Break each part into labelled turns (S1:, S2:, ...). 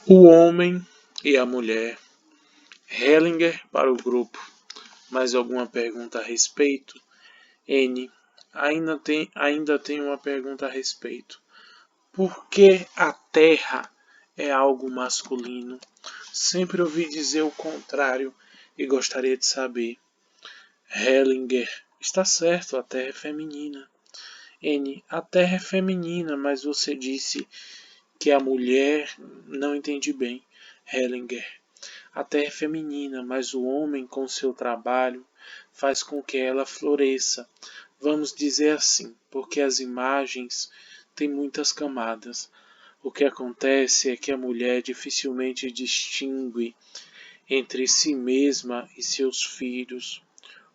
S1: O homem e a mulher. Hellinger para o grupo. Mais alguma pergunta a respeito? N. Ainda tem uma pergunta a respeito. Por que a Terra é algo masculino? Sempre ouvi dizer o contrário e gostaria de saber. Hellinger. Está certo, a Terra é feminina. N. A Terra é feminina, mas você disse que a mulher... Não entendi bem. Hellinger. A terra é feminina, mas o homem, com seu trabalho, faz com que ela floresça. Vamos dizer assim, porque as imagens têm muitas camadas. O que acontece é que a mulher dificilmente distingue entre si mesma e seus filhos.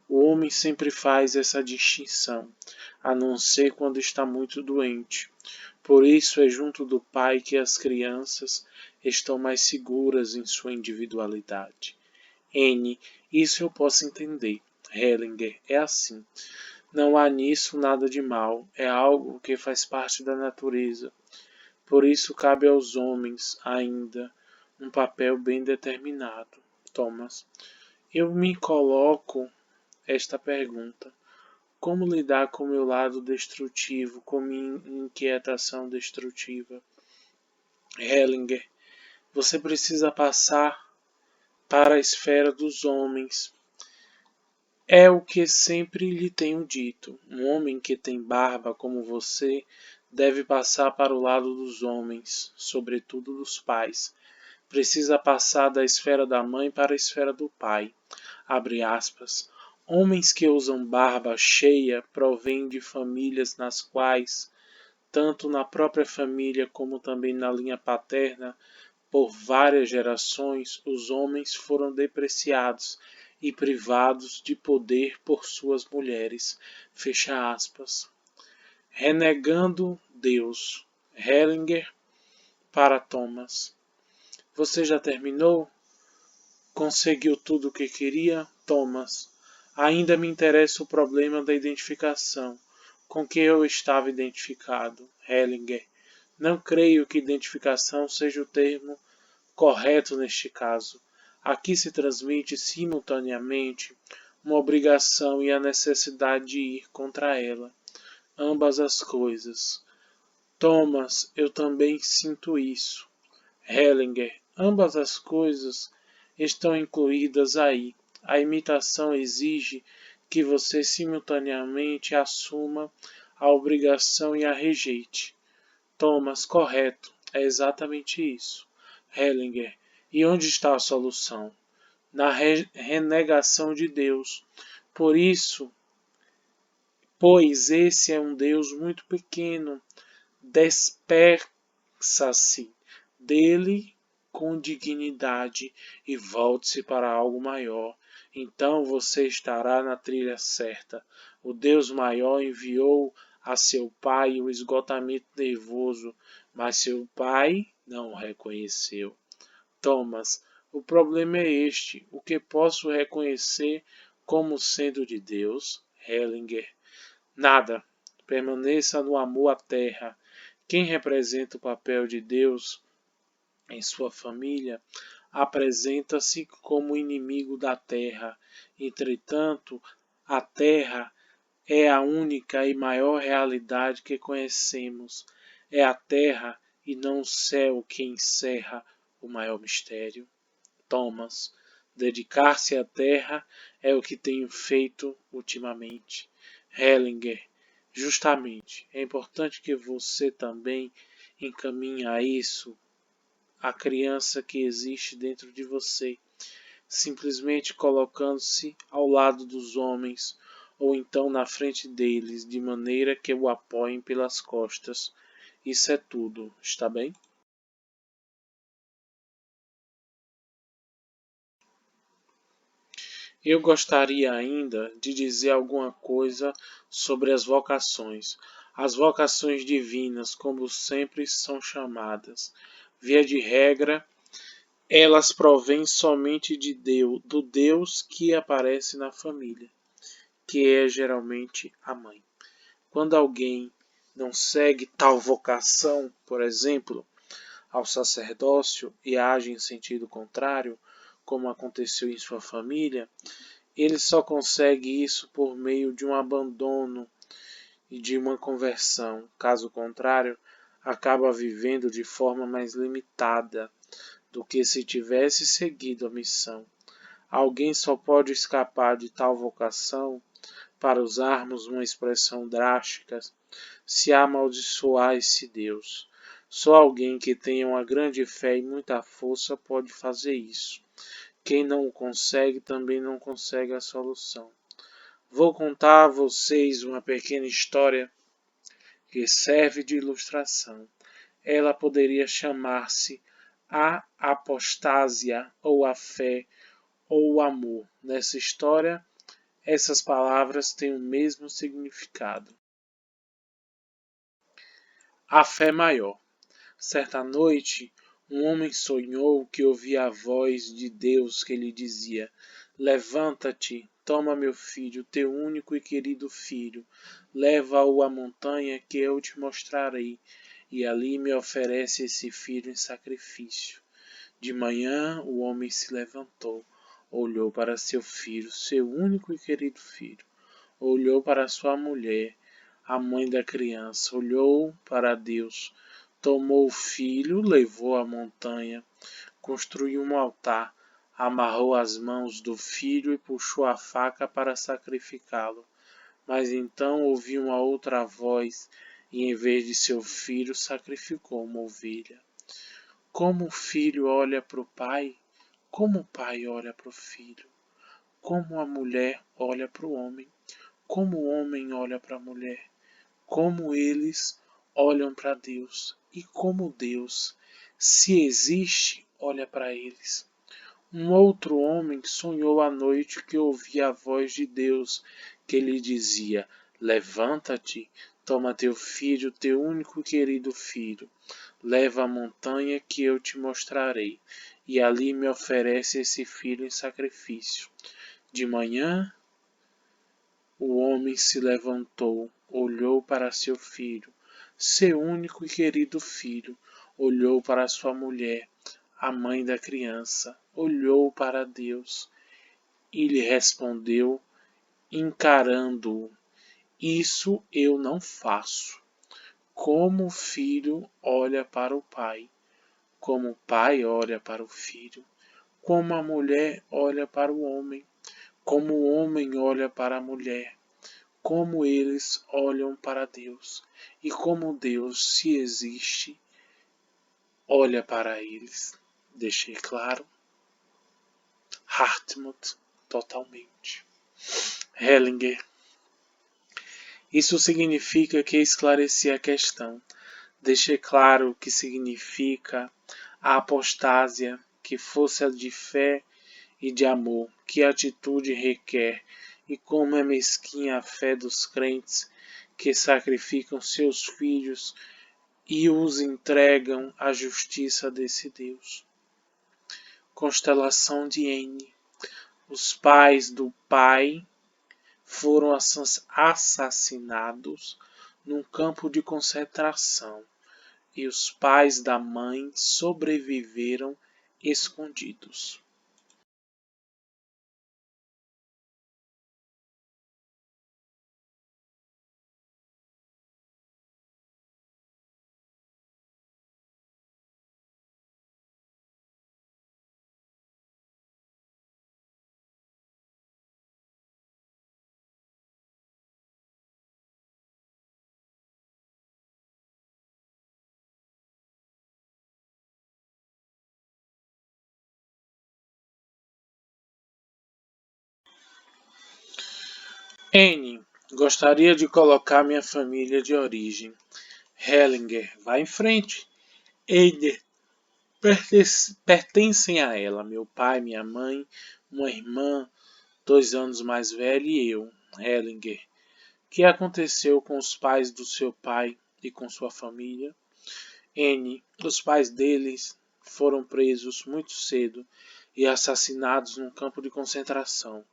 S1: O homem sempre faz essa distinção, a não ser quando está muito doente. Por isso é junto do pai que as crianças estão mais seguras em sua individualidade. N. Isso eu posso entender. Hellinger. É assim. Não há nisso nada de mal. É algo que faz parte da natureza. Por isso cabe aos homens, ainda, um papel bem determinado. Thomas. Eu me coloco esta pergunta. Como lidar com meu lado destrutivo, com minha inquietação destrutiva? Hellinger. Você precisa passar para a esfera dos homens. É o que sempre lhe tenho dito. Um homem que tem barba como você deve passar para o lado dos homens, sobretudo dos pais. Precisa passar da esfera da mãe para a esfera do pai. Abre aspas. Homens que usam barba cheia provêm de famílias nas quais, tanto na própria família como também na linha paterna, por várias gerações, os homens foram depreciados e privados de poder por suas mulheres. Fecha aspas. Renegando Deus. Hellinger para Thomas. Você já terminou? Conseguiu tudo o que queria? Thomas. Ainda me interessa o problema da identificação. Com que eu estava identificado? Hellinger. Não creio que identificação seja o termo correto neste caso. Aqui se transmite simultaneamente uma obrigação e a necessidade de ir contra ela. Ambas as coisas. Thomas, eu também sinto isso. Hellinger, ambas as coisas estão incluídas aí. A imitação exige que você simultaneamente assuma a obrigação e a rejeite. Thomas, correto. É exatamente isso. Hellinger. E onde está a solução? Na renegação de Deus. Por isso, pois esse é um Deus muito pequeno, despeça-se dele com dignidade e volte-se para algo maior. Então você estará na trilha certa. O Deus maior enviou a seu pai o esgotamento nervoso, mas seu pai não o reconheceu. Thomas, o problema é este: o que posso reconhecer como sendo de Deus? Hellinger, nada. Permaneça no amor à terra. Quem representa o papel de Deus em sua família apresenta-se como inimigo da terra. Entretanto, a terra é a única e maior realidade que conhecemos. É a terra e não o céu que encerra o maior mistério. Thomas, dedicar-se à terra é o que tenho feito ultimamente. Hellinger, justamente, é importante que você também encaminhe a isso a criança que existe dentro de você, simplesmente colocando-se ao lado dos homens ou então na frente deles, de maneira que o apoiem pelas costas. Isso é tudo, está bem? Eu gostaria ainda de dizer alguma coisa sobre as vocações. As vocações divinas, como sempre são chamadas, via de regra, elas provêm somente de Deus, do Deus que aparece na família, que é geralmente a mãe. Quando alguém não segue tal vocação, por exemplo, ao sacerdócio e age em sentido contrário, como aconteceu em sua família, ele só consegue isso por meio de um abandono e de uma conversão. Caso contrário, acaba vivendo de forma mais limitada do que se tivesse seguido a missão. Alguém só pode escapar de tal vocação, para usarmos uma expressão drástica, se amaldiçoar esse Deus. Só alguém que tenha uma grande fé e muita força pode fazer isso. Quem não o consegue também não consegue a solução. Vou contar a vocês uma pequena história que serve de ilustração. Ela poderia chamar-se a apostásia, ou a fé, ou o amor. Nessa história, essas palavras têm o mesmo significado. A fé maior. Certa noite, um homem sonhou que ouvia a voz de Deus que lhe dizia: Levanta-te, toma meu filho, teu único e querido filho, leva-o à montanha que eu te mostrarei, e ali me oferece esse filho em sacrifício. De manhã o homem se levantou, olhou para seu filho, seu único e querido filho, olhou para sua mulher, a mãe da criança, olhou para Deus, tomou o filho, levou à montanha, construiu um altar, amarrou as mãos do filho e puxou a faca para sacrificá-lo. Mas então ouviu uma outra voz e, em vez de seu filho, sacrificou uma ovelha. Como o filho olha para o pai, como o pai olha para o filho, como a mulher olha para o homem, como o homem olha para a mulher, como eles olham para Deus e como Deus, se existe, olha para eles. Um outro homem sonhou à noite que ouvia a voz de Deus que lhe dizia: Levanta-te, toma teu filho, teu único e querido filho, leva à montanha que eu te mostrarei, e ali me oferece esse filho em sacrifício. De manhã o homem se levantou, olhou para seu filho, seu único e querido filho, olhou para sua mulher, a mãe da criança, olhou para Deus e lhe respondeu, encarando-o: Isso eu não faço. Como o filho olha para o pai, como o pai olha para o filho, como a mulher olha para o homem, como o homem olha para a mulher, como eles olham para Deus e como Deus, se existe, olha para eles. Deixei claro? Hartmut, totalmente. Hellinger. Isso significa que esclareci a questão. Deixei claro o que significa a apostásia, que força de fé e de amor, que atitude requer e como é mesquinha a fé dos crentes que sacrificam seus filhos e os entregam à justiça desse Deus. Constelação de N. Os pais do pai foram assassinados num campo de concentração e os pais da mãe sobreviveram escondidos. N. Gostaria de colocar minha família de origem. Hellinger. Vai em frente. Eider. Pertencem a ela meu pai, minha mãe, uma irmã 2 anos mais velha e eu. Hellinger. O que aconteceu com os pais do seu pai e com sua família? N. Os pais deles foram presos muito cedo e assassinados num campo de concentração.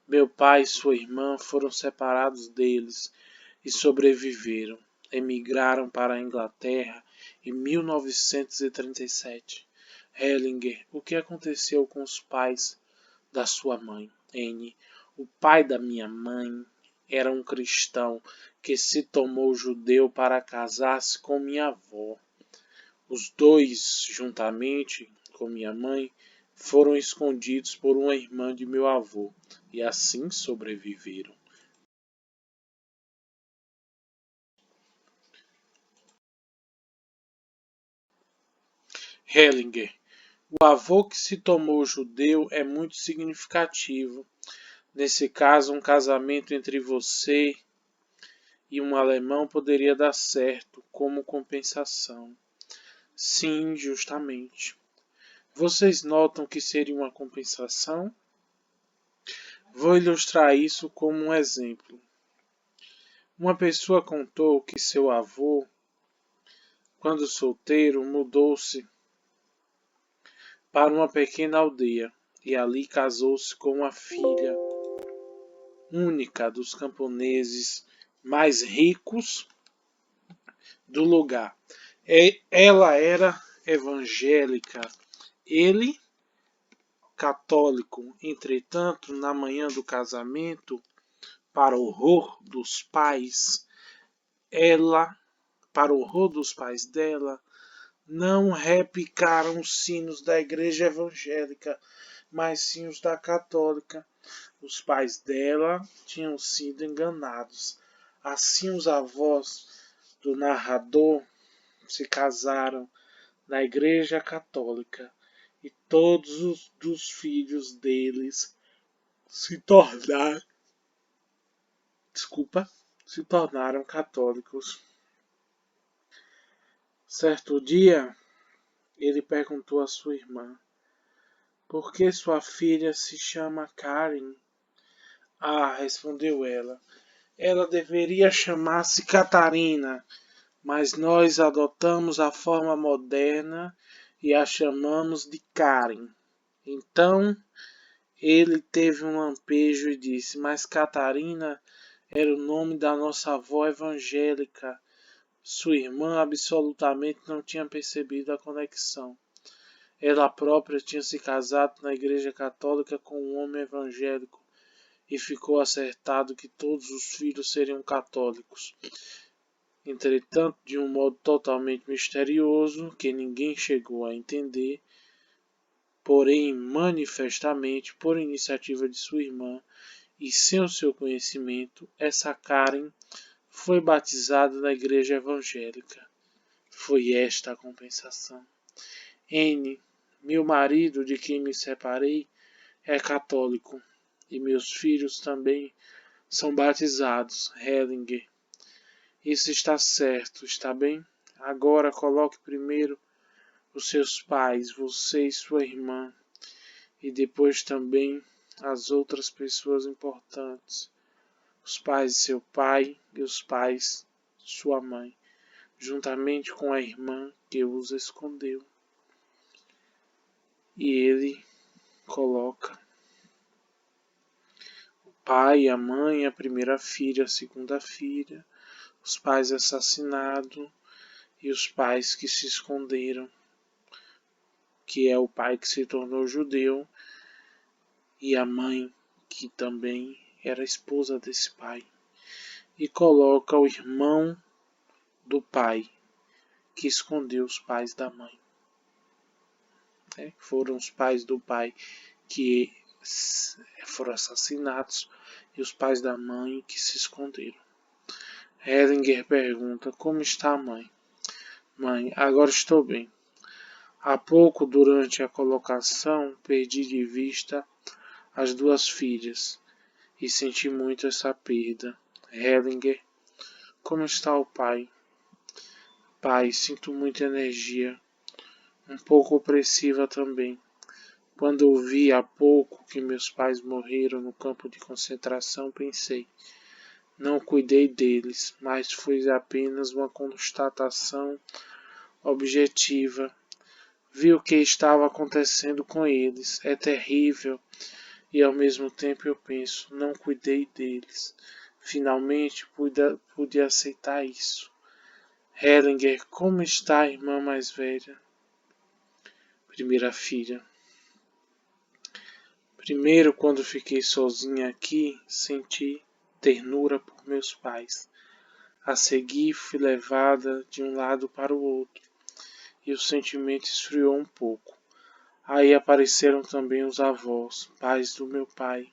S1: Meu pai e sua irmã foram separados deles e sobreviveram. emigraram para a Inglaterra em 1937. Hellinger, o que aconteceu com os pais da sua mãe? N. O pai da minha mãe era um cristão que se tomou judeu para casar-se com minha avó. Os dois, juntamente com minha mãe, foram escondidos por uma irmã de meu avô e assim sobreviveram. Hellinger, o avô que se tomou judeu é muito significativo. Nesse caso, um casamento entre você e um alemão poderia dar certo como compensação. Sim, justamente. Vocês notam que seria uma compensação? Vou ilustrar isso como um exemplo. Uma pessoa contou que seu avô, quando solteiro, mudou-se para uma pequena aldeia e ali casou-se com uma filha única dos camponeses mais ricos do lugar. Ela era evangélica, ele católico. Entretanto, na manhã do casamento, para o horror dos pais, para o horror dos pais dela, não repicaram os sinos da igreja evangélica, mas sim os da católica. Os pais dela tinham sido enganados. Assim, os avós do narrador se casaram na igreja católica e todos os dos filhos deles se tornaram, se tornaram católicos. Certo dia, ele perguntou à sua irmã: por que sua filha se chama Karen? Ah, respondeu ela. Ela deveria chamar-se Catarina, mas nós adotamos a forma moderna e a chamamos de Karen. Então ele teve um lampejo e disse: mas Catarina era o nome da nossa avó evangélica. Sua irmã absolutamente não tinha percebido a conexão. Ela própria tinha se casado na igreja católica com um homem evangélico e ficou acertado que todos os filhos seriam católicos. Entretanto, de um modo totalmente misterioso, que ninguém chegou a entender, porém manifestamente por iniciativa de sua irmã e sem o seu conhecimento, essa Karen foi batizada na igreja evangélica. Foi esta a compensação. N. Meu marido, de quem me separei, é católico e meus filhos também são batizados. Hellinger. Isso está certo, está bem? Agora coloque primeiro os seus pais, você e sua irmã, e depois também as outras pessoas importantes, os pais de seu pai e os pais de sua mãe, juntamente com a irmã que os escondeu. E ele coloca o pai, a mãe, a primeira filha, a segunda filha, os pais assassinados e os pais que se esconderam, que é o pai que se tornou judeu e a mãe que também era esposa desse pai. E coloca o irmão do pai que escondeu os pais da mãe. Foram os pais do pai que foram assassinados e os pais da mãe que se esconderam. Hellinger pergunta: como está a mãe? Mãe, agora estou bem. Há pouco, durante a colocação, perdi de vista as duas filhas e senti muito essa perda. Hellinger: como está o pai? Pai, sinto muita energia, um pouco opressiva também. Quando eu vi há pouco que meus pais morreram no campo de concentração, pensei, não cuidei deles, mas foi apenas uma constatação objetiva. Vi o que estava acontecendo com eles. É terrível. E ao mesmo tempo eu penso, não cuidei deles. Finalmente pude aceitar isso. Hellinger, como está a irmã mais velha? Primeira filha. Primeiro, quando fiquei sozinha aqui, senti ternura por meus pais. A seguir, fui levada de um lado para o outro, e o sentimento esfriou um pouco. Aí apareceram também os avós, pais do meu pai.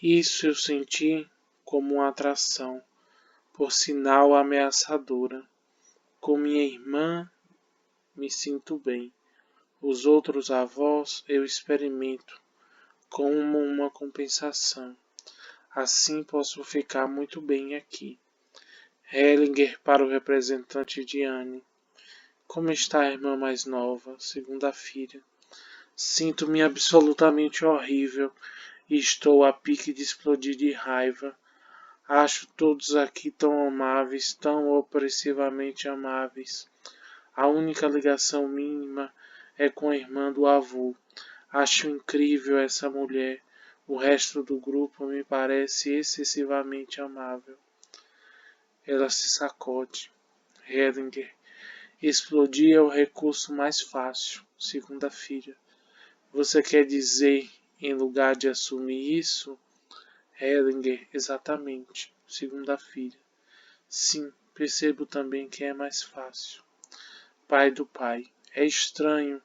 S1: Isso eu senti como uma atração, por sinal ameaçadora. Com minha irmã, me sinto bem. Os outros avós eu experimento como uma compensação. Assim posso ficar muito bem aqui. Hellinger para o representante de Anne. Como está a irmã mais nova, segunda filha? Sinto-me absolutamente horrível e estou a pique de explodir de raiva. Acho todos aqui tão amáveis, tão opressivamente amáveis. A única ligação mínima é com a irmã do avô. Acho incrível essa mulher. O resto do grupo me parece excessivamente amável. Ela se sacode. Hellinger. Explodir é o recurso mais fácil, segunda filha. Você quer dizer, em lugar de assumir isso? Hellinger, exatamente, segunda filha. Sim, percebo também que é mais fácil. Pai do pai. É estranho.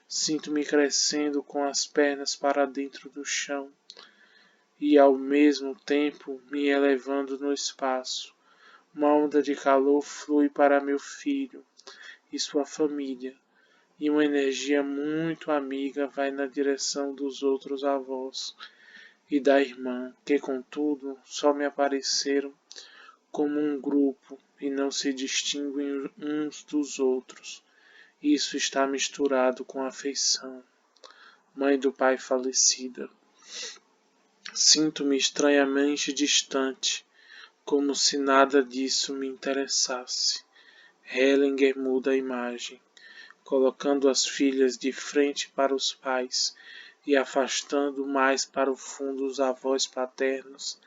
S1: Sinto-me crescendo com as pernas para dentro do chão e ao mesmo tempo me elevando no espaço. Uma onda de calor flui para meu filho e sua família, e uma energia muito amiga vai na direção dos outros avós e da irmã, que contudo só me apareceram como um grupo e não se distinguem uns dos outros. Isso está misturado com afeição. Mãe do pai falecida. Sinto-me estranhamente distante, como se nada disso me interessasse. Hellinger muda a imagem, colocando as filhas de frente para os pais e afastando mais para o fundo os avós paternos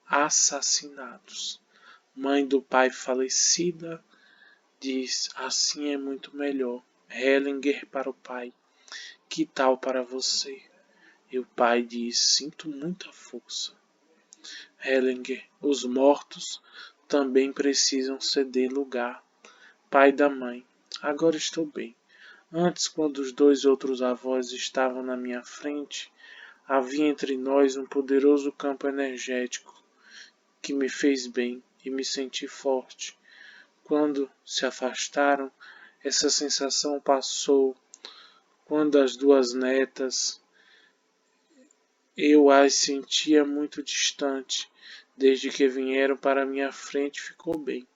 S1: assassinados. Mãe do pai falecida diz: assim é muito melhor. Hellinger para o pai: que tal para você? E o pai diz: sinto muita força. Hellinger: os mortos também precisam ceder lugar. Pai da mãe: agora estou bem. Antes, quando os dois outros avós estavam na minha frente, havia entre nós um poderoso campo energético que me fez bem e me senti forte. Quando se afastaram, essa sensação passou. Quando as duas netas, eu as sentia muito distante. Desde que vieram para minha frente, ficou bem.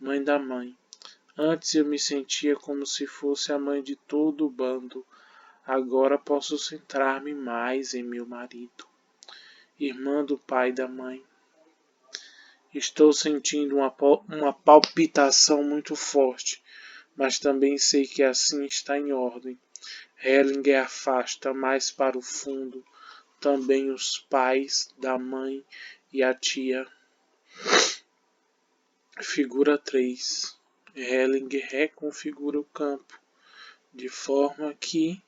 S1: Mãe da mãe. Antes eu me sentia como se fosse a mãe de todo o bando. Agora posso centrar-me mais em meu marido. Irmã do pai e da mãe. Estou sentindo uma palpitação muito forte, mas também sei que assim está em ordem. Hellinger afasta mais para o fundo também os pais da mãe e a tia. Figura 3. Hellinger reconfigura o campo, de forma que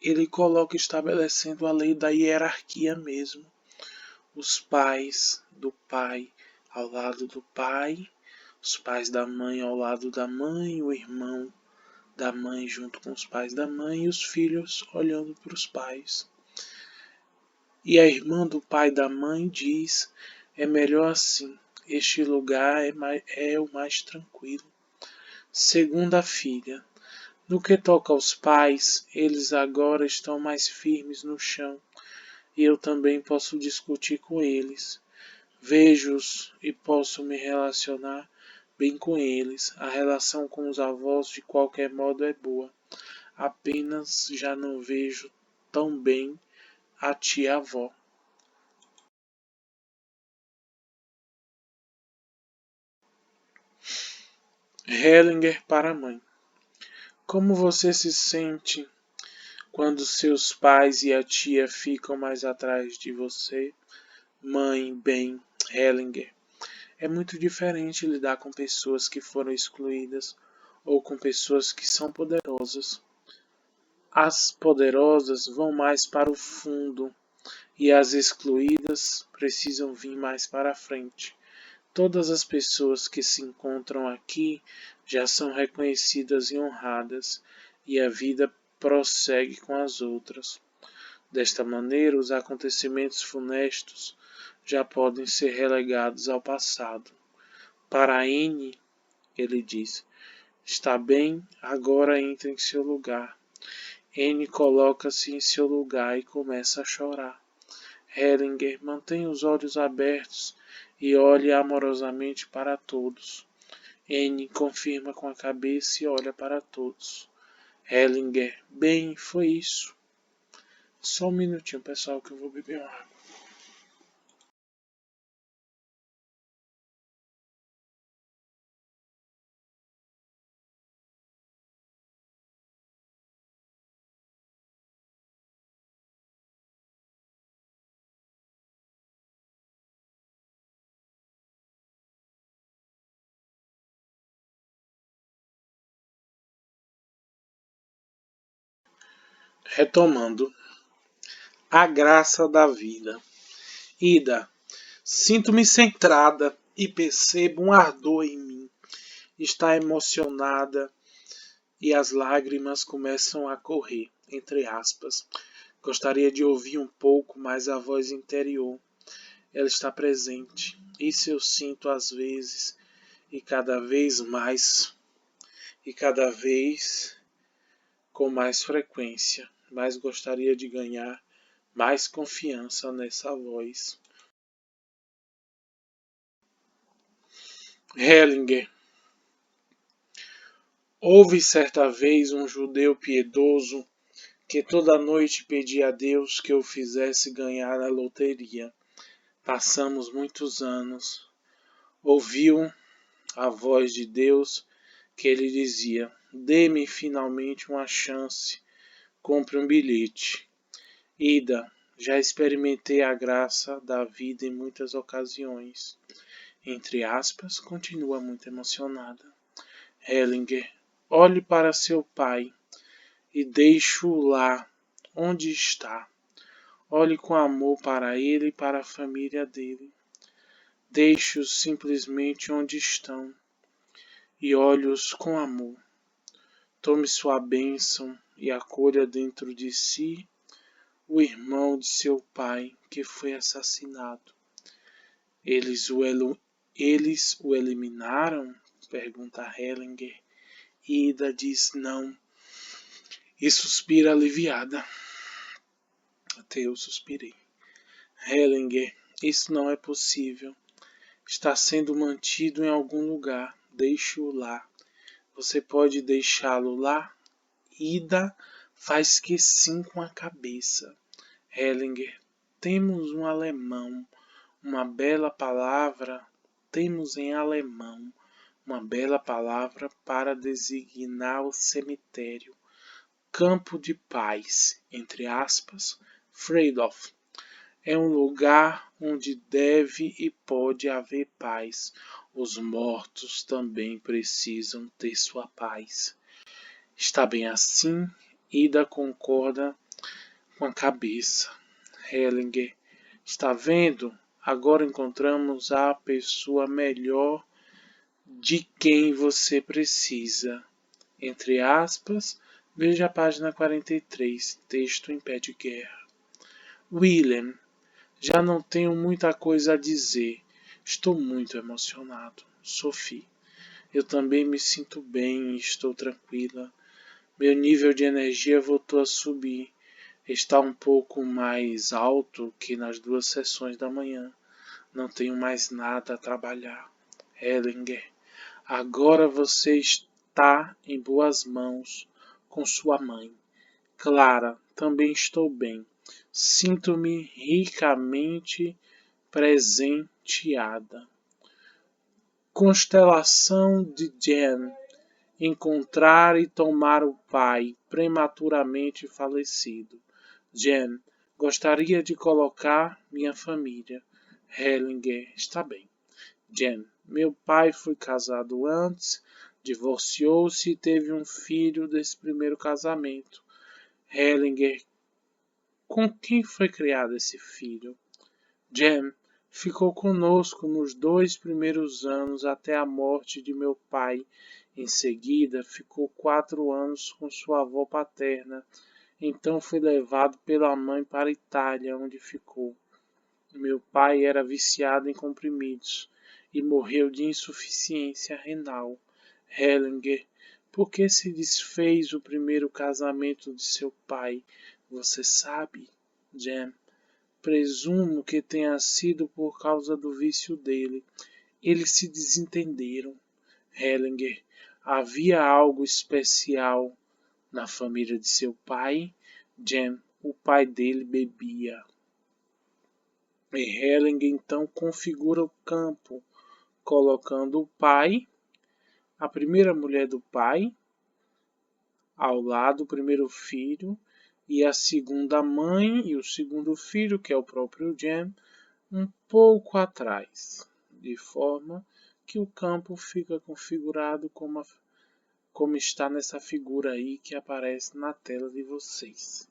S1: ele coloca estabelecendo a lei da hierarquia mesmo. Os pais do pai ao lado do pai, os pais da mãe ao lado da mãe, o irmão da mãe junto com os pais da mãe e os filhos olhando para os pais. E a irmã do pai da mãe diz: é melhor assim, este lugar é o mais tranquilo. Segunda filha. No que toca aos pais, eles agora estão mais firmes no chão, e eu também posso discutir com eles. Vejo-os e posso me relacionar bem com eles. A relação com os avós de qualquer modo é boa. Apenas já não vejo tão bem a tia-avó. Hellinger para a mãe. Como você se sente quando seus pais e a tia ficam mais atrás de você? Mãe, bem, Hellinger. É muito diferente lidar com pessoas que foram excluídas ou com pessoas que são poderosas. As poderosas vão mais para o fundo e as excluídas precisam vir mais para a frente. Todas as pessoas que se encontram aqui já são reconhecidas e honradas, e a vida prossegue com as outras. Desta maneira, os acontecimentos funestos já podem ser relegados ao passado. Para N, ele diz, está bem, agora entre em seu lugar. N coloca-se em seu lugar e começa a chorar. Hellinger mantém os olhos abertos e olha amorosamente para todos. N confirma com a cabeça e olha para todos. Hellinger, bem, foi isso. Só um minutinho, pessoal, que eu vou beber uma água. Retomando. A graça da vida. Ida, sinto-me centrada e percebo um ardor em mim. Está emocionada e as lágrimas começam a correr, entre aspas. Gostaria de ouvir um pouco mais a voz interior. Ela está presente. Isso eu sinto às vezes e cada vez mais e cada vez com mais frequência. Mas gostaria de ganhar mais confiança nessa voz. Hellinger. Houve certa vez um judeu piedoso que toda noite pedia a Deus que o fizesse ganhar a loteria. Passamos muitos anos. Ouviu a voz de Deus que ele dizia: dê-me finalmente uma chance, compre um bilhete. Ida, já experimentei a graça da vida em muitas ocasiões. Entre aspas, continua muito emocionada. Hellinger, olhe para seu pai e deixe-o lá onde está. Olhe com amor para ele e para a família dele. Deixe-os simplesmente onde estão e olhe-os com amor. Tome sua bênção e acolha dentro de si o irmão de seu pai que foi assassinado. Eles o eliminaram? Pergunta Hellinger. Ida diz não e suspira aliviada. Até eu suspirei. Hellinger, isso não é possível. Está sendo mantido em algum lugar. Deixe-o lá. Você pode deixá-lo lá? Ida faz que sim com a cabeça. Hellinger, temos um alemão, uma bela palavra. Temos em alemão uma bela palavra para designar o cemitério. Campo de paz, entre aspas, Friedhof. É um lugar onde deve e pode haver paz. Os mortos também precisam ter sua paz. Está bem assim? Ida concorda com a cabeça. Hellinger, está vendo? Agora encontramos a pessoa melhor de quem você precisa. Entre aspas, veja a página 43, texto em pé de guerra. William, já não tenho muita coisa a dizer. Estou muito emocionado. Sophie, eu também me sinto bem e estou tranquila. Meu nível de energia voltou a subir. Está um pouco mais alto que nas 2 sessões da manhã. Não tenho mais nada a trabalhar. Hellinger, agora você está em boas mãos com sua mãe. Clara, também estou bem. Sinto-me ricamente presenteada. Constelação de Jen. Encontrar e tomar o pai prematuramente falecido. Jen, gostaria de colocar minha família. Hellinger, está bem. Jen: meu pai foi casado antes, divorciou-se e teve um filho desse primeiro casamento. Hellinger: com quem foi criado esse filho? Jen: ficou conosco nos 2 primeiros anos até a morte de meu pai. Em seguida, ficou 4 anos com sua avó paterna. Então foi levado pela mãe para a Itália, onde ficou. Meu pai era viciado em comprimidos e morreu de insuficiência renal. Hellinger: por que se desfez o primeiro casamento de seu pai? Você sabe? Jen: presumo que tenha sido por causa do vício dele. Eles se desentenderam. Hellinger: havia algo especial na família de seu pai? Jen: o pai dele bebia. E Hellinger então configura o campo, colocando o pai, a primeira mulher do pai, ao lado do primeiro filho, e a segunda mãe e o segundo filho, que é o próprio Jen, um pouco atrás, de forma que o campo fica configurado como está nessa figura aí que aparece na tela de vocês.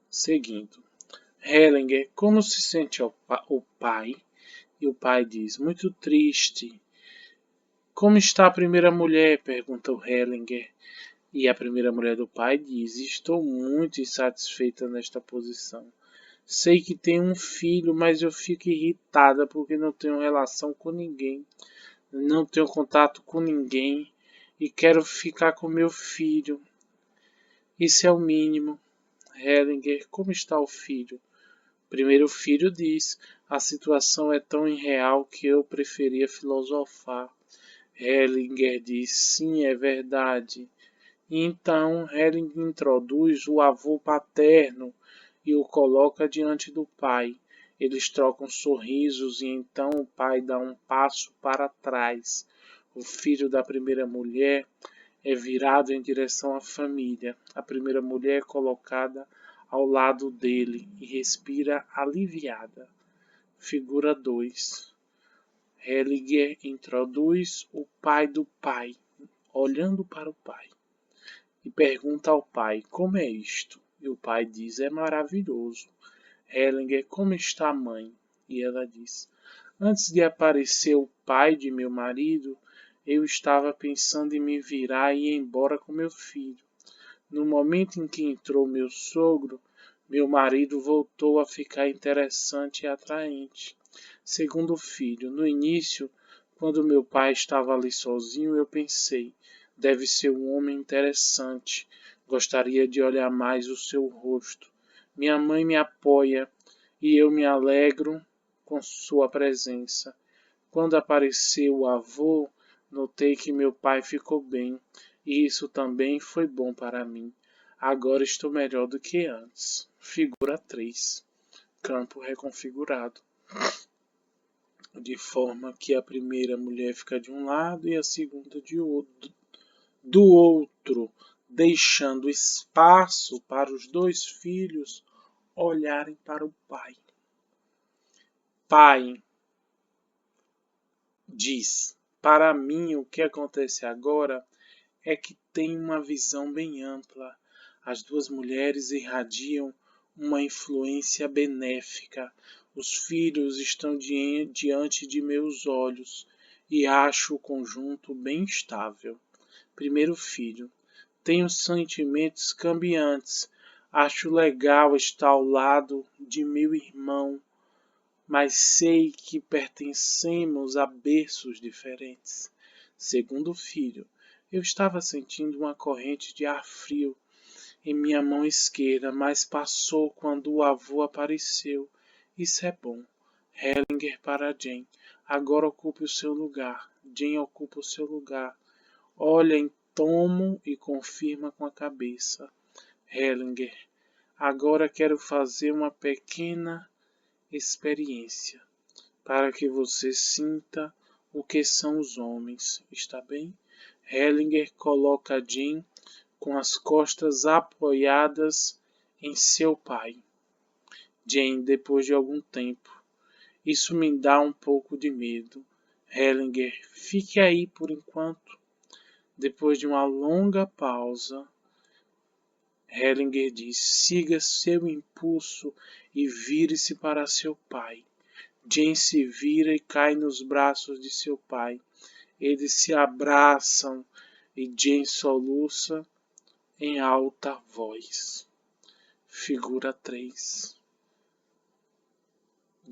S1: Seguindo, Hellinger: como se sente o pai? E o pai diz: muito triste. Como está a primeira mulher? Pergunta o Hellinger. E a primeira mulher do pai diz: estou muito insatisfeita nesta posição. Sei que tenho um filho, mas eu fico irritada porque não tenho relação com ninguém, não tenho contato com ninguém e quero ficar com meu filho. Isso é o mínimo. Hellinger: como está o filho? Primeiro filho diz: a situação é tão irreal que eu preferia filosofar. Hellinger diz: sim, é verdade. E então Hellinger introduz o avô paterno e o coloca diante do pai. Eles trocam sorrisos e então o pai dá um passo para trás. O filho da primeira mulher é virado em direção à família. A primeira mulher é colocada ao lado dele e respira aliviada. Figura 2. Hellinger introduz o pai do pai, olhando para o pai, e pergunta ao pai: como é isto? E o pai diz: é maravilhoso. Hellinger: como está a mãe? E ela diz: antes de aparecer o pai de meu marido, eu estava pensando em me virar e ir embora com meu filho. No momento em que entrou meu sogro, meu marido voltou a ficar interessante e atraente. Segundo filho: no início, quando meu pai estava ali sozinho, eu pensei: deve ser um homem interessante. Gostaria de olhar mais o seu rosto. Minha mãe me apoia e eu me alegro com sua presença. Quando apareceu o avô, notei que meu pai ficou bem, e isso também foi bom para mim. Agora estou melhor do que antes. Figura 3. Campo reconfigurado. De forma que a primeira mulher fica de um lado e a segunda do outro, deixando espaço para os 2 filhos olharem para o pai. Pai diz: para mim, o que acontece agora é que tem uma visão bem ampla. As 2 mulheres irradiam uma influência benéfica. Os filhos estão diante de meus olhos e acho o conjunto bem estável. Primeiro filho: tenho sentimentos cambiantes. Acho legal estar ao lado de meu irmão, mas sei que pertencemos a berços diferentes. Segundo filho: eu estava sentindo uma corrente de ar frio em minha mão esquerda, mas passou quando o avô apareceu. Isso é bom. Hellinger para Jen: agora ocupe o seu lugar. Jen ocupa o seu lugar. Olha em Tomo e confirma com a cabeça. Hellinger: agora quero fazer uma pequena experiência, para que você sinta o que são os homens, está bem? Hellinger coloca Jim com as costas apoiadas em seu pai. Jane, depois de algum tempo: Isso me dá um pouco de medo. Hellinger, fique aí por enquanto. Depois de uma longa pausa, Hellinger diz: siga seu impulso e vire-se para seu pai. Jane se vira e cai nos braços de seu pai. Eles se abraçam e Jane soluça em alta voz. Figura 3.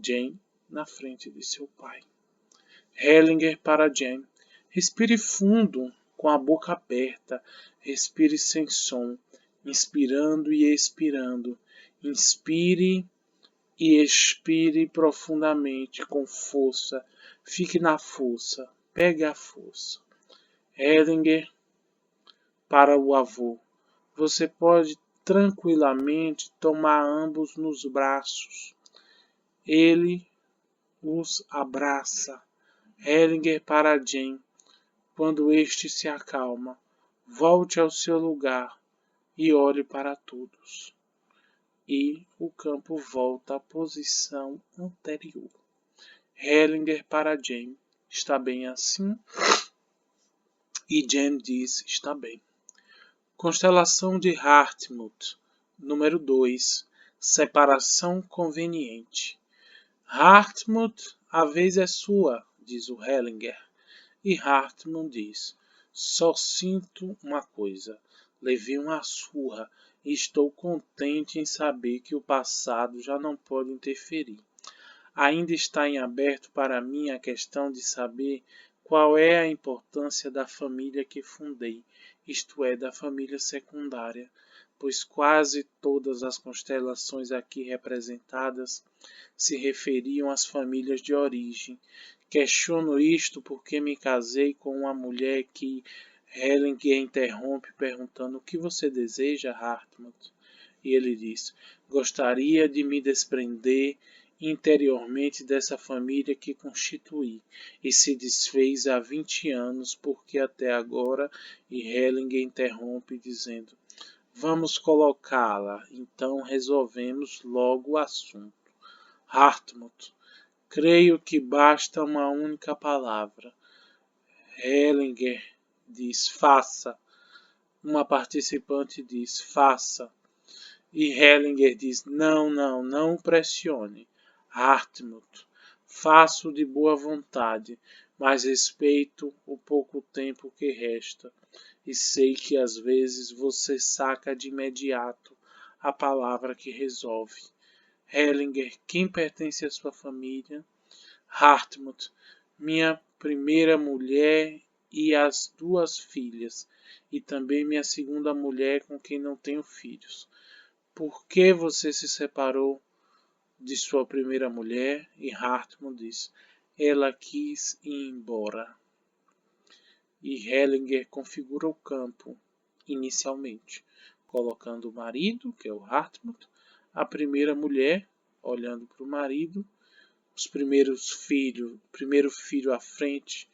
S1: Jane na frente de seu pai. Hellinger para Jane. Respire fundo, com a boca aberta. Respire sem som, inspirando e expirando. Inspire e expire profundamente, com força. Fique na força. Pegue a força. Hellinger para o avô. Você pode tranquilamente tomar ambos nos braços. Ele os abraça. Hellinger para Jane. Quando este se acalma, volte ao seu lugar e olhe para todos. E o campo volta à posição anterior. Hellinger para Jane. Está bem assim? E Jane diz: está bem. Constelação de Hartmut, número 2. Separação conveniente. Hartmut, a vez é sua, diz o Hellinger. E Hartmut diz: só sinto uma coisa. Levei uma surra e estou contente em saber que o passado já não pode interferir. Ainda está em aberto para mim a questão de saber qual é a importância da família que fundei, isto é, da família secundária, pois quase todas as constelações aqui representadas se referiam às famílias de origem. Questiono isto porque me casei com uma mulher que Hellinger interrompe perguntando: o que você deseja, Hartmut? E ele diz: gostaria de me desprender interiormente dessa família que constituí e se desfez há 20 anos, porque até agora, e Hellinger interrompe dizendo: vamos colocá-la, então resolvemos logo o assunto. Hartmut, creio que basta uma única palavra. Hellinger diz: faça. Uma participante diz: faça. E Hellinger diz: não pressione. Hartmut, faço de boa vontade, mas respeito o pouco tempo que resta. E sei que às vezes você saca de imediato a palavra que resolve. Hellinger, quem pertence à sua família? Hartmut, minha primeira mulher e as 2 filhas, e também minha segunda mulher com quem não tenho filhos. Por que você se separou de sua primeira mulher? E Hartmut diz: ela quis ir embora. E Hellinger configura o campo inicialmente, colocando o marido, que é o Hartmut, a primeira mulher, olhando para o marido, os primeiros filhos, primeiro filho à frente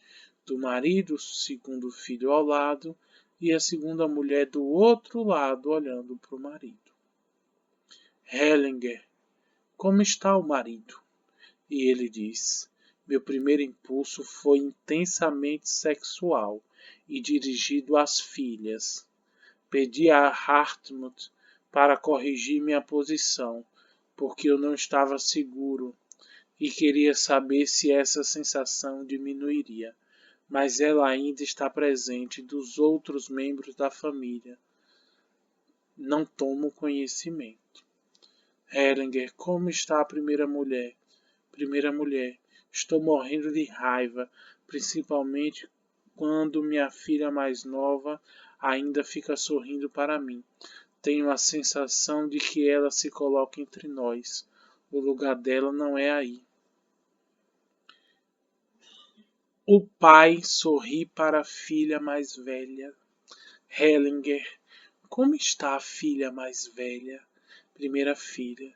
S1: do marido, o segundo filho ao lado, e a segunda mulher do outro lado, olhando para o marido. Hellinger, como está o marido? E ele diz: meu primeiro impulso foi intensamente sexual e dirigido às filhas. Pedi a Hartmut para corrigir minha posição, porque eu não estava seguro e queria saber se essa sensação diminuiria, mas ela ainda está presente dos outros membros da família. Não tomo conhecimento. Hellinger, como está a primeira mulher? Primeira mulher, estou morrendo de raiva, principalmente quando minha filha mais nova ainda fica sorrindo para mim. Tenho a sensação de que ela se coloca entre nós. O lugar dela não é aí. O pai sorri para a filha mais velha. Hellinger, como está a filha mais velha? Primeira filha,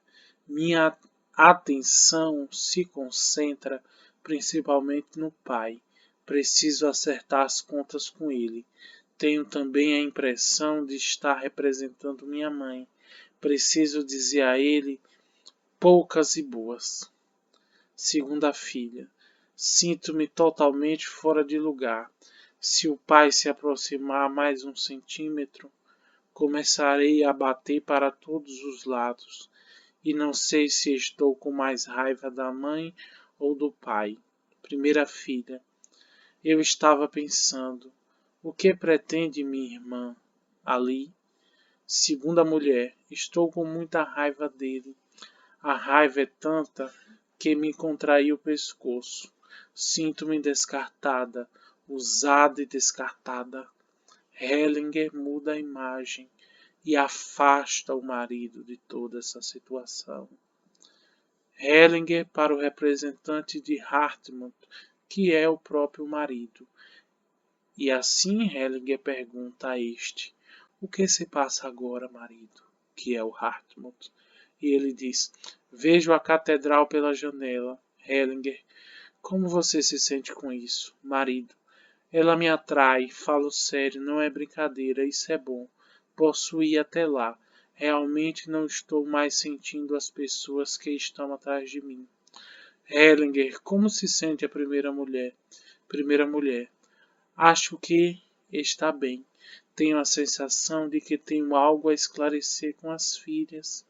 S1: minha atenção se concentra principalmente no pai. Preciso acertar as contas com ele. Tenho também a impressão de estar representando minha mãe. Preciso dizer a ele poucas e boas. Segunda filha. Sinto-me totalmente fora de lugar. Se o pai se aproximar mais um centímetro, começarei a bater para todos os lados, e não sei se estou com mais raiva da mãe ou do pai. Primeira filha. Eu estava pensando, o que pretende minha irmã ali? Segunda mulher. Estou com muita raiva dele. A raiva é tanta que me contraiu o pescoço. Sinto-me descartada, usada e descartada. Hellinger muda a imagem e afasta o marido de toda essa situação. Hellinger para o representante de Hartmut, que é o próprio marido. E assim Hellinger pergunta a este: o que se passa agora, marido? Que é o Hartmut. E ele diz: vejo a catedral pela janela. Hellinger: como você se sente com isso, marido? Ela me atrai, falo sério, não é brincadeira, isso é bom. Posso ir até lá. Realmente não estou mais sentindo as pessoas que estão atrás de mim. Hellinger, como se sente a primeira mulher? Primeira mulher. Acho que está bem. Tenho a sensação de que tenho algo a esclarecer com as filhas.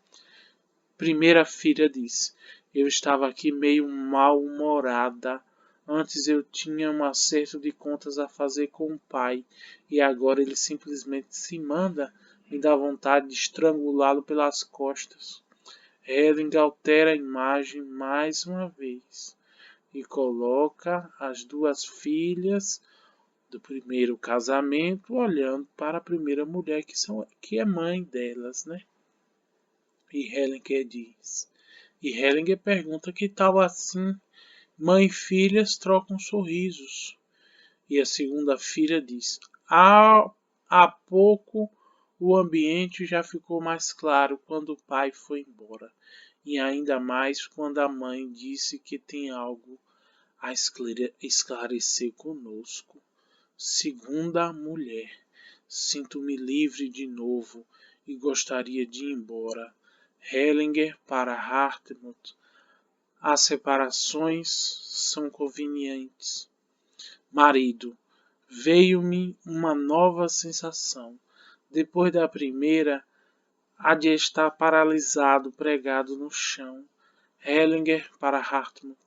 S1: Primeira filha disse: eu estava aqui meio mal-humorada. Antes eu tinha um acerto de contas a fazer com o pai, e agora ele simplesmente se manda, me dá vontade de estrangulá-lo pelas costas. Helen altera a imagem mais uma vez e coloca as duas filhas do primeiro casamento olhando para a primeira mulher que é mãe delas, né? E Hellinger diz. E Hellinger pergunta que tal assim mãe e filhas trocam sorrisos. E a segunda filha diz: há pouco o ambiente já ficou mais claro quando o pai foi embora. E ainda mais quando a mãe disse que tem algo a esclarecer conosco. Segunda mulher. Sinto-me livre de novo e gostaria de ir embora. Hellinger para Hartmut. As separações são convenientes. Marido. Veio-me uma nova sensação. Depois da primeira, há de estar paralisado, pregado no chão. Hellinger para Hartmut.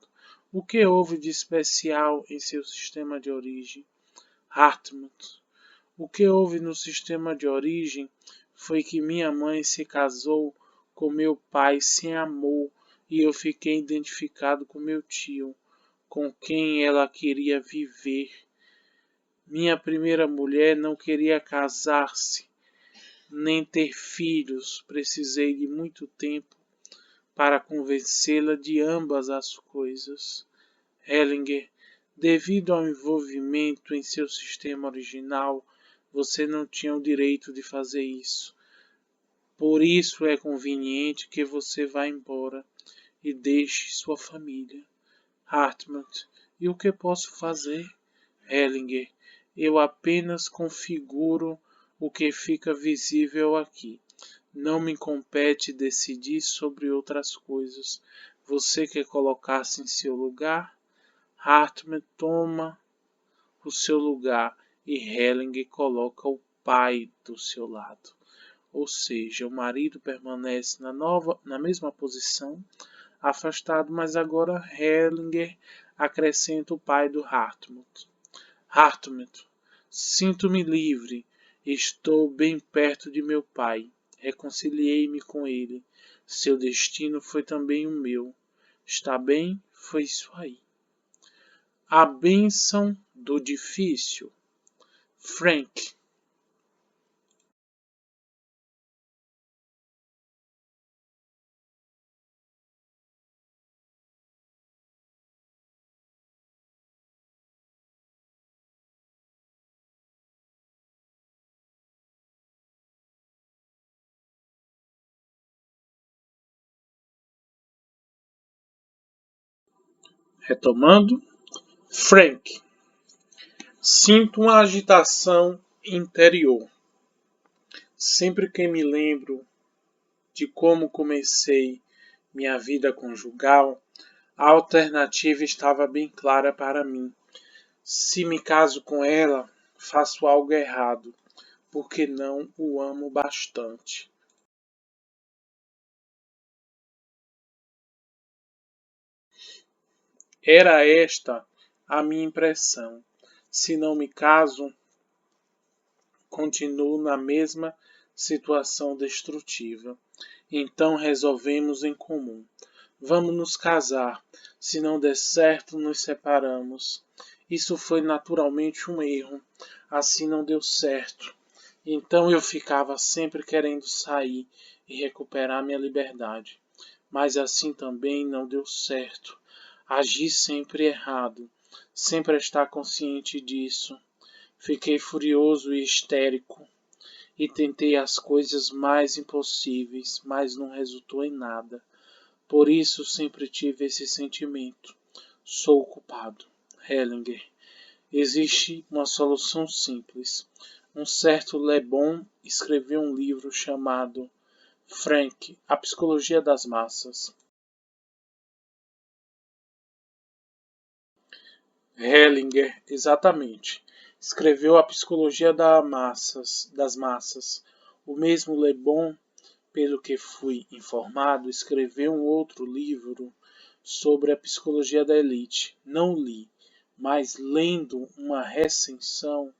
S1: O que houve de especial em seu sistema de origem? Hartmut. O que houve no sistema de origem foi que minha mãe se casou com meu pai sem amor e eu fiquei identificado com meu tio, com quem ela queria viver. Minha primeira mulher não queria casar-se, nem ter filhos. Precisei de muito tempo para convencê-la de ambas as coisas. Hellinger, devido ao envolvimento em seu sistema original, você não tinha o direito de fazer isso. Por isso é conveniente que você vá embora e deixe sua família. Hartmut, e o que posso fazer? Hellinger, eu apenas configuro o que fica visível aqui. Não me compete decidir sobre outras coisas. Você quer colocar-se em seu lugar? Hartmut toma o seu lugar e Hellinger coloca o pai do seu lado. Ou seja, o marido permanece na mesma posição, afastado, mas agora Hellinger acrescenta o pai do Hartmut. Hartmut, sinto-me livre, estou bem perto de meu pai. Reconciliei-me com ele. Seu destino foi também o meu. Está bem? Foi isso aí. A bênção do difícil. Frank. Retomando. Frank. Sinto uma agitação interior. Sempre que me lembro de como comecei minha vida conjugal, A alternativa estava bem clara para mim. Se me caso com ela, faço algo errado, porque não o amo bastante. Era esta a minha impressão. Se não me caso, continuo na mesma situação destrutiva. Então resolvemos em comum. Vamos nos casar. Se não der certo, nos separamos. Isso foi naturalmente um erro. Assim não deu certo. Então eu ficava sempre querendo sair e recuperar minha liberdade. Mas assim também não deu certo. Agi sempre errado, sem prestar consciente disso. Fiquei furioso e histérico e tentei as coisas mais impossíveis, mas não resultou em nada. Por isso sempre tive esse sentimento. Sou o culpado. Hellinger. Existe uma solução simples. Um certo Le Bon escreveu um livro chamado Frank, A Psicologia das Massas. Hellinger, exatamente. Escreveu A Psicologia das Massas. O mesmo Le Bon, pelo que fui informado, escreveu um outro livro sobre a psicologia da elite. Não li, mas lendo uma recensão,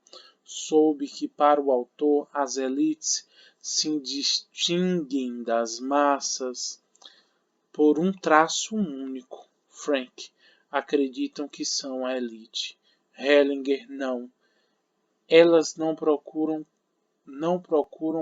S1: soube que para o autor as elites se distinguem das massas por um traço único. Frank acreditam que são a elite. Hellinger não. Elas não procuram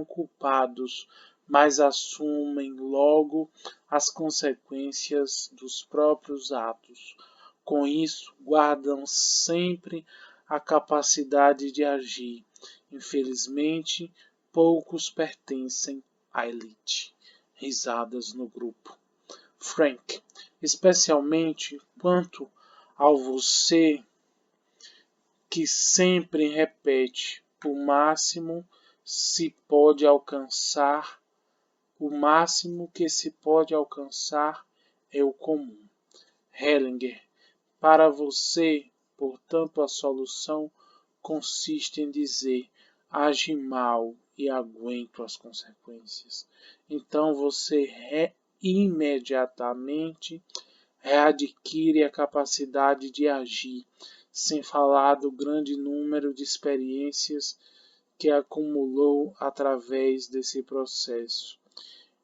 S1: culpados, mas assumem logo as consequências dos próprios atos. Com isso, guardam sempre a capacidade de agir. Infelizmente, poucos pertencem à elite. Risadas no grupo. Frank, especialmente quanto ao você que sempre repete se pode alcançar, o máximo que se pode alcançar é o comum. Hellinger, para você, portanto, a solução consiste em dizer: age mal e aguento as consequências. Então você imediatamente readquire a capacidade de agir, sem falar do grande número de experiências que acumulou através desse processo.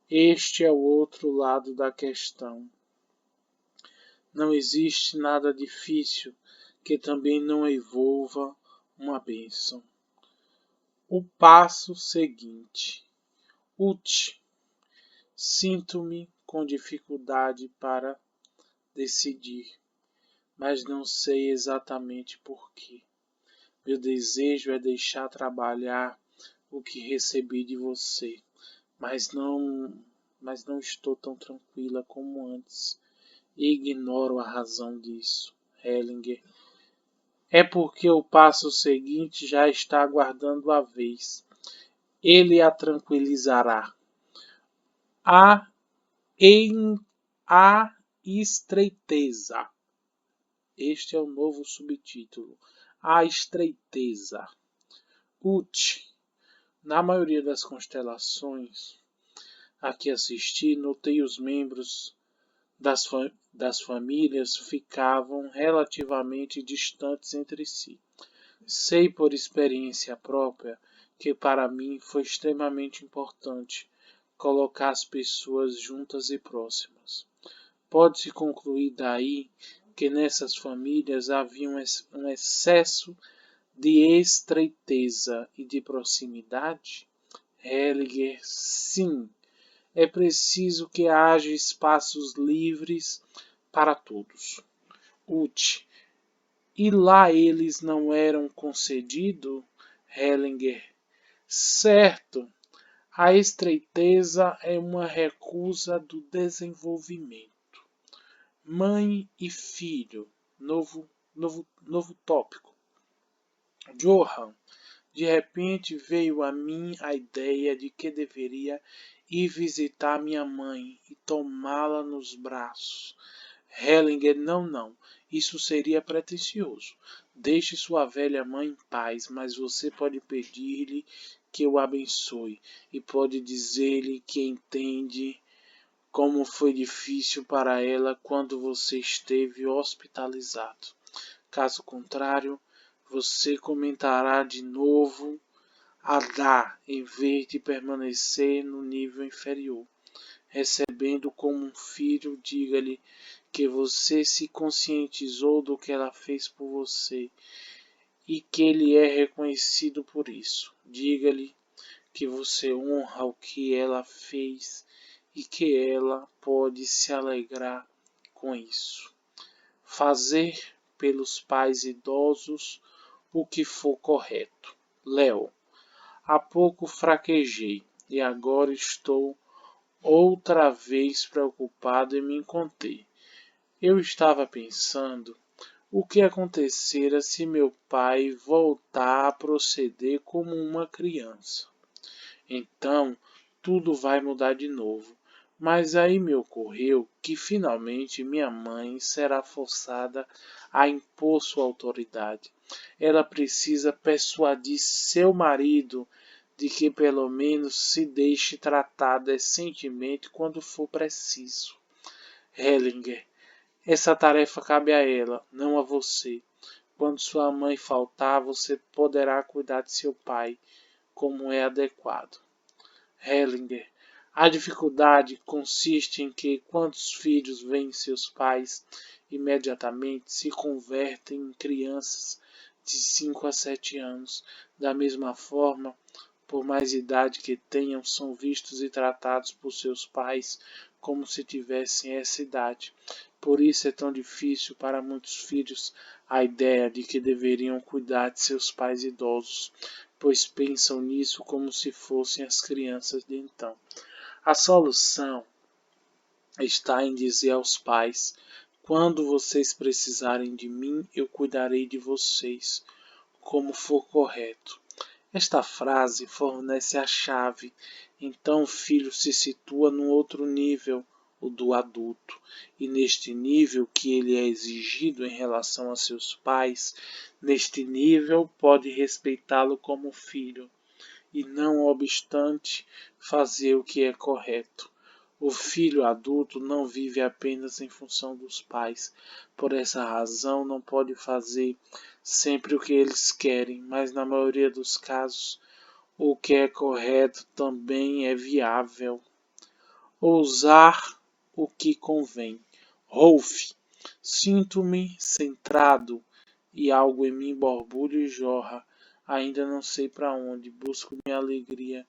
S1: Este é o outro lado da questão. Não existe nada difícil que também não envolva uma bênção. O passo seguinte. Ut. Sinto-me com dificuldade para decidir, mas não sei exatamente por quê. Meu desejo é deixar trabalhar o que recebi de você, mas não estou tão tranquila como antes. Ignoro a razão disso. Hellinger. É porque o passo seguinte já está aguardando a vez. Ele a tranquilizará. A, a estreiteza. Este é o novo subtítulo. A estreiteza. Ut. Na maioria das constelações a que assisti, notei os membros das famílias ficavam relativamente distantes entre si. Sei por experiência própria que para mim foi extremamente importante colocar as pessoas juntas e próximas. Pode-se concluir daí que nessas famílias havia um excesso de estreiteza e de proximidade? Hellinger, sim. É preciso que haja espaços livres para todos. Ut. E lá eles não eram concedidos? Hellinger. Certo. A estreiteza é uma recusa do desenvolvimento. Mãe e filho. Novo tópico. Johann. De repente veio a mim a ideia de que deveria ir visitar minha mãe e tomá-la nos braços. Hellinger, não, não. Isso seria pretensioso. Deixe sua velha mãe em paz, mas você pode pedir-lhe que o abençoe e pode dizer-lhe que entende como foi difícil para ela quando você esteve hospitalizado. Caso contrário, você comentará de novo a dar em vez de permanecer no nível inferior. Recebendo como um filho, diga-lhe que você se conscientizou do que ela fez por você e que ele é reconhecido por isso. Diga-lhe que você honra o que ela fez e que ela pode se alegrar com isso. Fazer pelos pais idosos o que for correto. Léo, há pouco fraquejei e agora estou outra vez preocupado e me conter. Eu estava pensando o que acontecera se meu pai voltar a proceder como uma criança. Então, tudo vai mudar de novo. Mas aí me ocorreu que finalmente minha mãe será forçada a impor sua autoridade. Ela precisa persuadir seu marido de que pelo menos se deixe tratar decentemente quando for preciso. Hellinger, essa tarefa cabe a ela, não a você. Quando sua mãe faltar, você poderá cuidar de seu pai, como é adequado. Hellinger, a dificuldade consiste em que, quando os filhos veem seus pais, imediatamente se convertem em crianças de 5 a 7 anos. Da mesma forma, por mais idade que tenham, são vistos e tratados por seus pais como se tivessem essa idade. Por isso é tão difícil para muitos filhos a ideia de que deveriam cuidar de seus pais idosos, pois pensam nisso como se fossem as crianças de então. A solução está em dizer aos pais: quando vocês precisarem de mim, eu cuidarei de vocês, como for correto. Esta frase fornece a chave. Então o filho se situa num outro nível, o do adulto. E neste nível que ele é exigido em relação a seus pais, neste nível pode respeitá-lo como filho e não obstante fazer o que é correto. O filho adulto não vive apenas em função dos pais. Por essa razão, não pode fazer sempre o que eles querem, mas na maioria dos casos, o que é correto também é viável. Ousar o que convém. Rolf, sinto-me centrado e algo em mim borbulha e jorra. Ainda não sei para onde. Busco minha alegria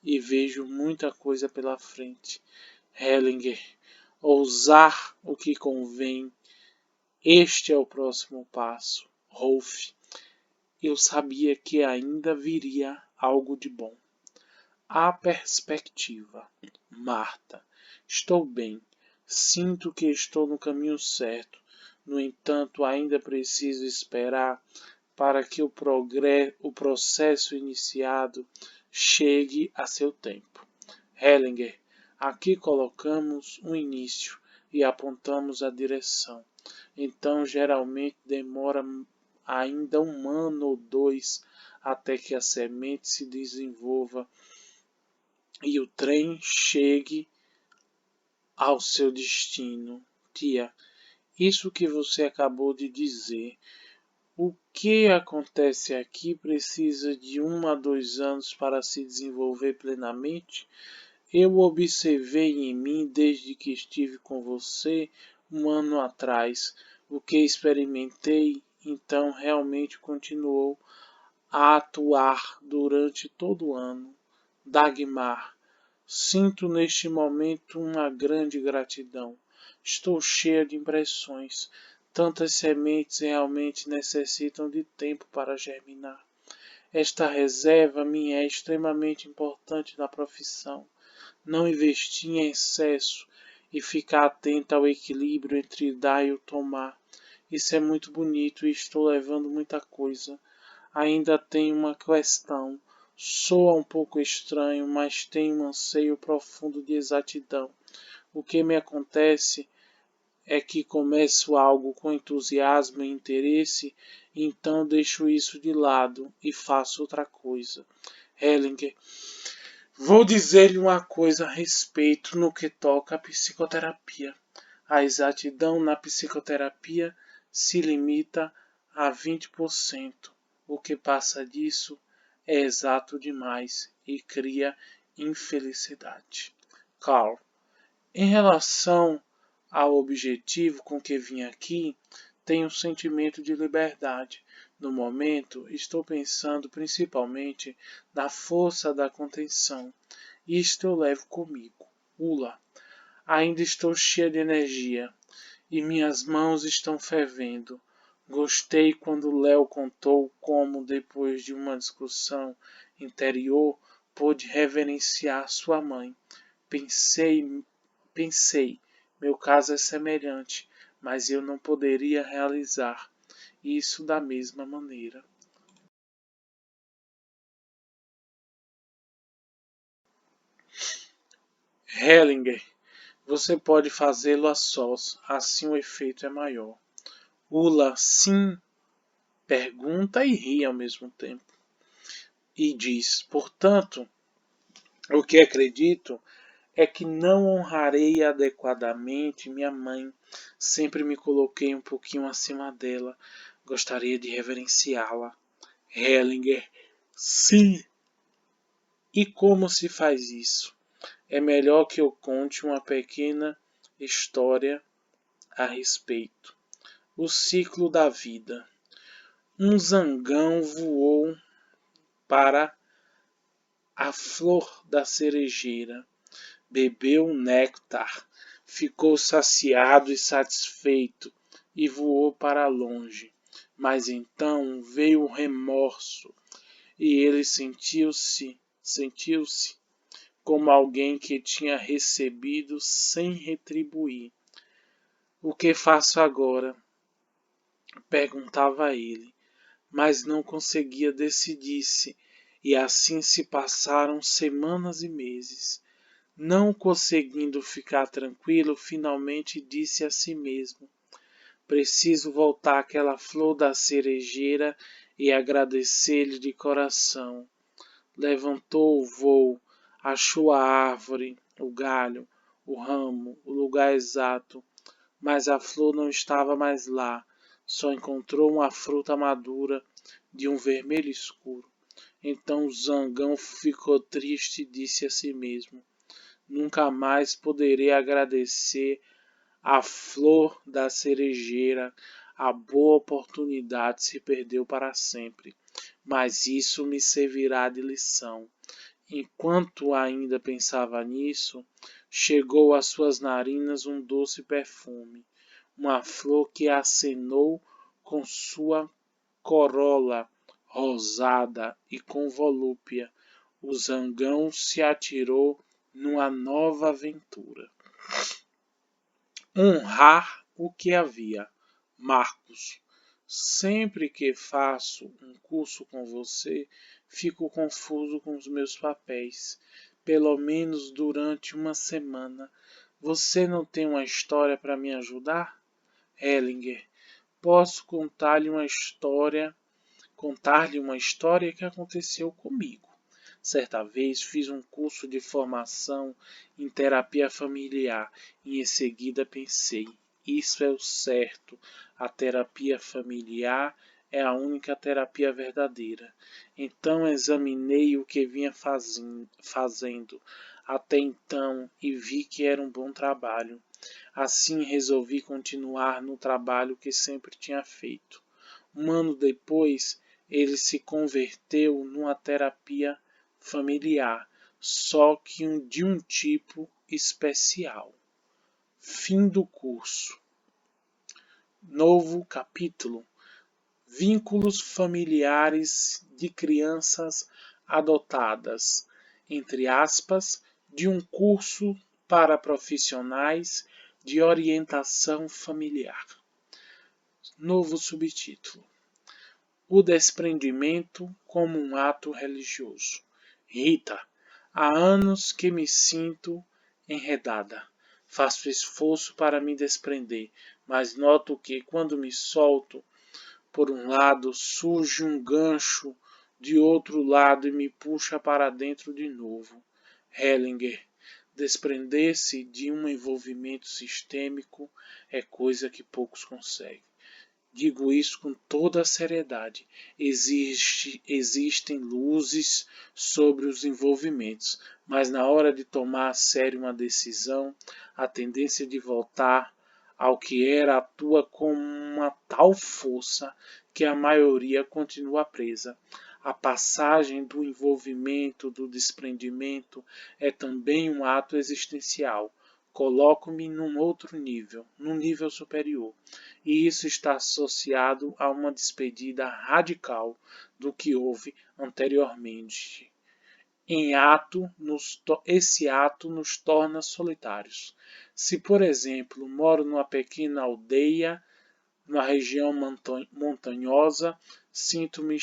S1: e vejo muita coisa pela frente. Hellinger, ousar o que convém. Este é o próximo passo. Rolf, eu sabia que ainda viria algo de bom. A perspectiva. Marta, estou bem. Sinto que estou no caminho certo. No entanto, ainda preciso esperar para que o processo iniciado chegue a seu tempo. Hellinger, aqui colocamos um início e apontamos a direção. Então, geralmente demora ainda um ano ou dois até que a semente se desenvolva e o trem chegue ao seu destino. Tia, isso que você acabou de dizer, o que acontece aqui precisa de 1 a 2 anos para se desenvolver plenamente? Eu observei em mim desde que estive com você 1 ano atrás. O que experimentei então realmente continuou a atuar durante todo o ano. Dagmar, sinto neste momento uma grande gratidão. Estou cheia de impressões. Tantas sementes realmente necessitam de tempo para germinar. Esta reserva minha é extremamente importante na profissão. Não investir em excesso e ficar atento ao equilíbrio entre dar e o tomar. Isso é muito bonito e estou levando muita coisa. Ainda tenho uma questão. Soa um pouco estranho, mas tenho um anseio profundo de exatidão. O que me acontece é que começo algo com entusiasmo e interesse, então deixo isso de lado e faço outra coisa. Hellinger, vou dizer-lhe uma coisa a respeito no que toca à psicoterapia. A exatidão na psicoterapia se limita a 20%. O que passa disso é exato demais e cria infelicidade. Carl, em relação ao objetivo com que vim aqui, tenho um sentimento de liberdade. No momento, estou pensando principalmente na força da contenção. Isto eu levo comigo. Ula, ainda estou cheia de energia e minhas mãos estão fervendo. Gostei quando Léo contou como, depois de uma discussão interior, pôde reverenciar sua mãe. Pensei, meu caso é semelhante, mas eu não poderia realizar isso da mesma maneira. Hellinger, você pode fazê-lo a sós, assim o efeito é maior. Ula, sim, pergunta e ri ao mesmo tempo. E diz, portanto, o que acredito é que não honrarei adequadamente minha mãe. Sempre me coloquei um pouquinho acima dela. Gostaria de reverenciá-la. Hellinger, sim. E como se faz isso? É melhor que eu conte uma pequena história a respeito. O ciclo da vida. Um zangão voou para a flor da cerejeira. Bebeu o néctar, ficou saciado e satisfeito e voou para longe. Mas então veio o remorso e ele sentiu-se como alguém que tinha recebido sem retribuir. O que faço agora? Perguntava ele, mas não conseguia decidir-se, e assim se passaram semanas e meses. Não conseguindo ficar tranquilo, finalmente disse a si mesmo: preciso voltar àquela flor da cerejeira e agradecer-lhe de coração. Levantou o vôo, achou a árvore, o galho, o ramo, o lugar exato, mas a flor não estava mais lá. Só encontrou uma fruta madura de um vermelho escuro. Então o zangão ficou triste e disse a si mesmo: nunca mais poderei agradecer à flor da cerejeira. A boa oportunidade se perdeu para sempre, mas isso me servirá de lição. Enquanto ainda pensava nisso, chegou às suas narinas um doce perfume, uma flor que acenou com sua corola rosada e com volúpia. O zangão se atirou numa nova aventura. Honrar o que havia. Marcos, sempre que faço um curso com você, fico confuso com os meus papéis, pelo menos durante uma semana. Você não tem uma história para me ajudar? Hellinger, posso contar-lhe uma história que aconteceu comigo. Certa vez fiz um curso de formação em terapia familiar e em seguida pensei, isso é o certo, a terapia familiar é a única terapia verdadeira. Então examinei o que vinha fazendo até então e vi que era um bom trabalho. Assim resolvi continuar no trabalho que sempre tinha feito. Um ano depois, ele se converteu numa terapia familiar, só que de um tipo especial. Fim do curso. Novo capítulo. Vínculos familiares de crianças adotadas, entre aspas, de um curso para profissionais de orientação familiar. Novo subtítulo. O desprendimento como um ato religioso. Rita, há anos que me sinto enredada. Faço esforço para me desprender, mas noto que, quando me solto, por um lado, surge um gancho de outro lado e me puxa para dentro de novo. Hellinger. Desprender-se de um envolvimento sistêmico é coisa que poucos conseguem. Digo isso com toda a seriedade. Existem luzes sobre os envolvimentos, mas na hora de tomar a sério uma decisão, a tendência de voltar ao que era atua com uma tal força que a maioria continua presa. A passagem do envolvimento, do desprendimento, é também um ato existencial. Coloco-me num outro nível, num nível superior, e isso está associado a uma despedida radical do que houve anteriormente. Esse ato nos torna solitários. Se, por exemplo, moro numa pequena aldeia, numa região montanhosa, sinto-me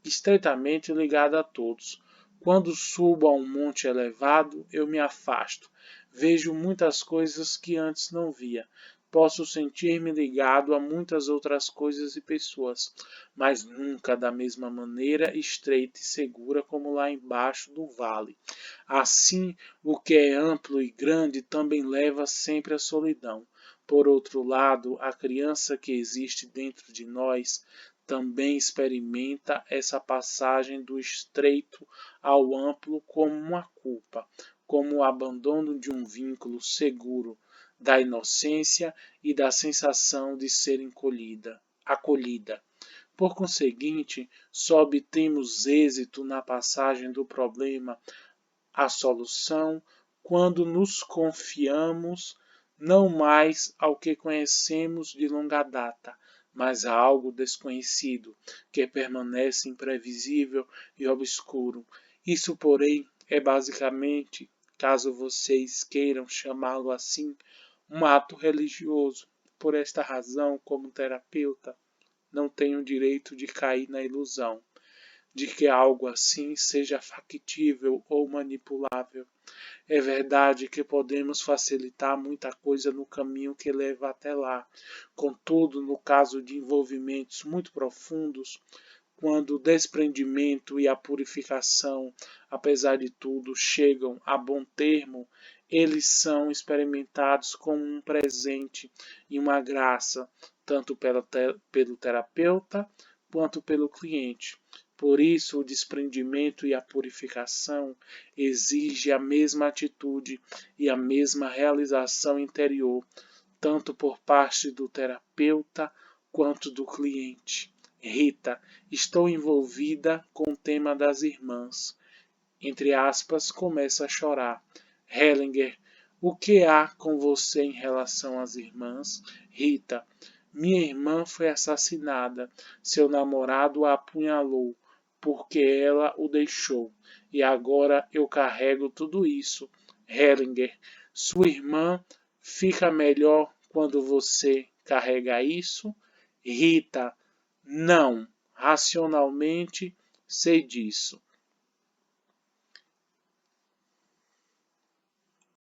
S1: estreitamente ligado a todos. Quando subo a um monte elevado, eu me afasto. Vejo muitas coisas que antes não via. Posso sentir-me ligado a muitas outras coisas e pessoas, mas nunca da mesma maneira estreita e segura como lá embaixo do vale. Assim, o que é amplo e grande também leva sempre à solidão. Por outro lado, a criança que existe dentro de nós também experimenta essa passagem do estreito ao amplo como uma culpa, como o abandono de um vínculo seguro, da inocência e da sensação de ser acolhida. Por conseguinte, só obtemos êxito na passagem do problema à solução quando nos confiamos não mais ao que conhecemos de longa data, mas a algo desconhecido, que permanece imprevisível e obscuro. Isso, porém, é basicamente, caso vocês queiram chamá-lo assim, um ato religioso. Por esta razão, como terapeuta, não tenho o direito de cair na ilusão de que algo assim seja factível ou manipulável. É verdade que podemos facilitar muita coisa no caminho que leva até lá. Contudo, no caso de envolvimentos muito profundos, quando o desprendimento e a purificação, apesar de tudo, chegam a bom termo, eles são experimentados como um presente e uma graça, tanto pelo terapeuta quanto pelo cliente. Por isso, o desprendimento e a purificação exigem a mesma atitude e a mesma realização interior, tanto por parte do terapeuta quanto do cliente. Rita, estou envolvida com o tema das irmãs. Entre aspas, começa a chorar. Hellinger, o que há com você em relação às irmãs? Rita, minha irmã foi assassinada. Seu namorado a apunhalou porque ela o deixou. E agora eu carrego tudo isso. Hellinger, sua irmã fica melhor quando você carrega isso? Rita, não. Racionalmente sei disso.